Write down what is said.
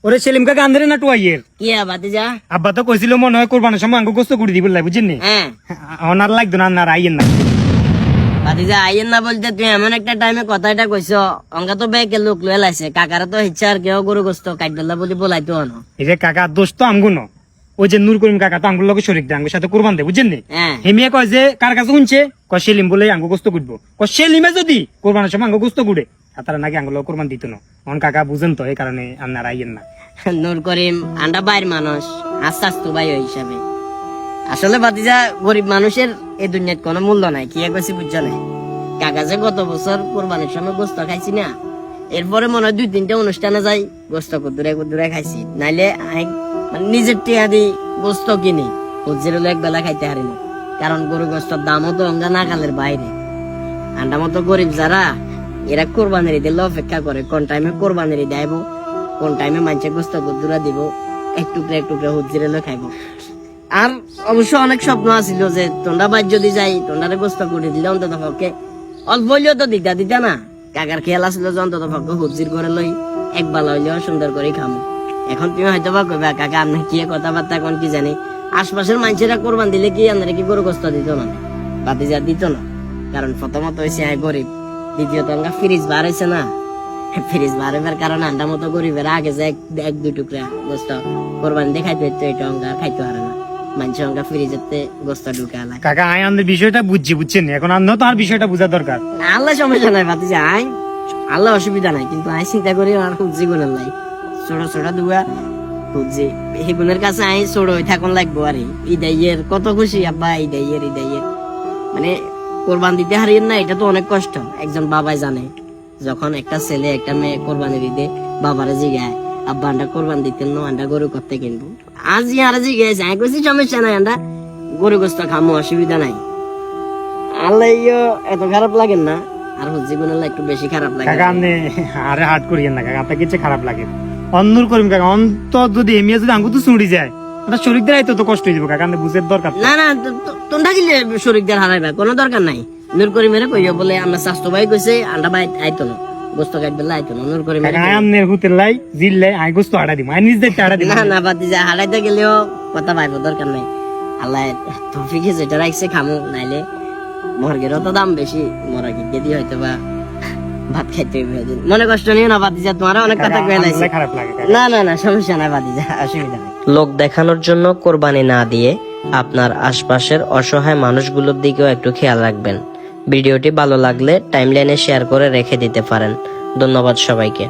ওরে সেলিম কাকা আন্দরে না টুয়াইয়ের কি ভাতিজা? আব্বা তো কইছিল মনে হয় কোরবানের সময় আঙ্গু গোস্ত করে দিবি বুঝছেন নি হ্যাঁ ওনার লাগতো না আর আইয়েন না ভাতিজা, আইয়েন না বলতে তুই এমন একটা টাইমে কথাটা কইছো, অঙ্কা তো ব্যাগে লোক লয়ে লাইছে, কাকারা তো ইচ্ছা আর কেউ গরু গোস্ত কাটবেলা বলে বলাইতো না। এই যে কাকা দোষ তো আমগু ন ওই যে নূর করিম কাকা তো আঙ্গুর লগে শরীর দেয় আঙ্গুর সাথে কোরবান দেয় বুঝছেন নি হ্যাঁ হেমিয়া কয় যে কার কাছে শুনছে কয় সেলিম বলে আঙ্গু গোস্ত কুটবো কয় সেলিমে যদি কোরবানের সময় আঙ্গু গোস্ত কুড়ে তারা নাকি আঙ্গুর লগে কোরবান দিত না অন কাকা বুঝেন তো এই কারণে আপনার আইয়েন না নূর করিম আন্ডা বাইর মানুষ, আস্তে আস্তে ভাই ওই হিসাবে। আসলে ভাতিজা গরিব মানুষের এই দুনিয়ার কোনো মূল্য নাই, কি কইছি বুঝছো না? কাকা যে গত বছর কোরবানির সময় গোস্ত খাইছি না, এরপরে মনে হয় 2-3টা অনুষ্ঠানে যাই গোস্ত কুদুরে খাইছি, নাইলে মানে নিজের টিয়া দি গোস্ত কিনি হুজির হলো এক বেলা খাইতে হারি না, কারণ গরু গোস্তর দামও তো অঙ্গা নাগালের বাইরে। আন্ডা মতো গরিব যারা এরা কোরবানির ঈদের অপেক্ষা করে কোন টাইমে কোরবানির ঈদ আইব, কোন টাইমে মানুষে গোস্ত কুদুরা দিব, এক টুকরা হুজির হলো খাইব। আর অবশ্য অনেক স্বপ্ন আছিল যে তোমরা বাইর যদি যাই তোমরা গোস্ত করে দিলে অন্তত পক্ষে অল্প হইলেও তো দিতা না। কাকার খেয়াল আসলো যে অন্তত পক্ষে হুজির করে লই এক বেলা হইলেও সুন্দর করে খামো। এখন তুমি হয়তো বা কইবা কাকা আপনি কি কথাবার্তা কোন কি জানি, আশপাশের মানুষেরা কোরবান দিলে কি আমরা কি গরু গোস্ত দিত না? বাতিজা দিত না, কারণ প্রথমত হয়েছে গরিব, দ্বিতীয়ত আমরা ফ্রিজ বার হয়েছে না, ফ্রিজ বার হইবার কারণে আন্ডা মতো গরিবের আগে যে এক দুই টুকরা গোস্ত কোরবানি দেখাইতে হইতো, এটা অঙ্গা খাইতে পারে না, মানুষ অঙ্গা ফ্রিজেতে গোস্ত ঢুকালা। কাকা আই আমাদের বিষয়টা বুঝছেন এখন আমরা তো আর বিষয়টা বোঝা দরকার। আল্লাহ সমস্যা নাই ভাতিজা, আই আল্লাহ অসুবিধা নাই, কিন্তু আই চিন্তা করি আর হুজি গুণের লাই ছোট দুয়া হুজি এই গুণের কাছে আই ছোট হয়ে থাকুন লাগবো। আর ঈদাইয়ের কত খুশি আব্বা, ঈদাইয়ের মানে কোরবান দিতে হারিয়েন না, এটা তো অনেক কষ্ট। একজন বাবাই জানে যখন একটা ছেলে একটা মেয়ে কোরবানির ঈদে বাবারে জিগায় আব্বা আন্ডা কোরবান দিতেন না, আন্ডা গরু করতে কিনবো, আজ আর জিজ্ঞাসা আমি কইছি সমস্যা নাই, আন্ডা গরু গোস্ত খামো অসুবিধা নাই। আল্লাহ এত খারাপ লাগেন না, আর হুজি গুণের একটু বেশি খারাপ লাগে। কাকা আপনি আরে হাট করিয়েন না কাকা, আপনার কিছু খারাপ লাগে অন্যর করিম কাকা অন্ত যদি এমিয়া যদি আঙ্গু তো চুড়ি যায় ওটা শরীরদের আইতো তো কষ্ট হয়ে যাবে কাকা, আপনি বুঝের দরকার। না তোমরা কিলে শরীরদের হারাইবা, কোনো দরকার নাই। নূর করিমের কইও বলে আমরা স্বাস্থ্য ভাই কইছে আন্ডা ভাই আইতো না, গোস্ত কাটবে আইতো না। নূর করিমের আমনের হুতের লাই জিল্লে আই গোস্ত হাড়া দিম, আই নিজ দেখতে হাড়া দিম। না বাতিজা হারাইতে গেলেও কথা পাইবো, দরকার নাই। আল্লাহ তৌফিকে যেটা রাখছে খামু, নাইলে মর্গেরও তো দাম বেশি, মরা কি দিয়ে হয়তো বা ভাত খাইতে হইবে। মনে কষ্ট নিও না বাতিজা, তোমার অনেক কথা কয়ে লাইছে। খারাপ লাগে না সমস্যা নাই বাতিজা, অসুবিধা নাই। লোক দেখানোর জন্য কোরবানি না দিয়ে আপনার আশপাশের অসহায় মানুষগুলোর দিকেও একটু খেয়াল রাখবেন। ভিডিওটি ভালো লাগলে টাইমলাইনে শেয়ার করে রেখে দিতে পারেন। ধন্যবাদ সবাইকে।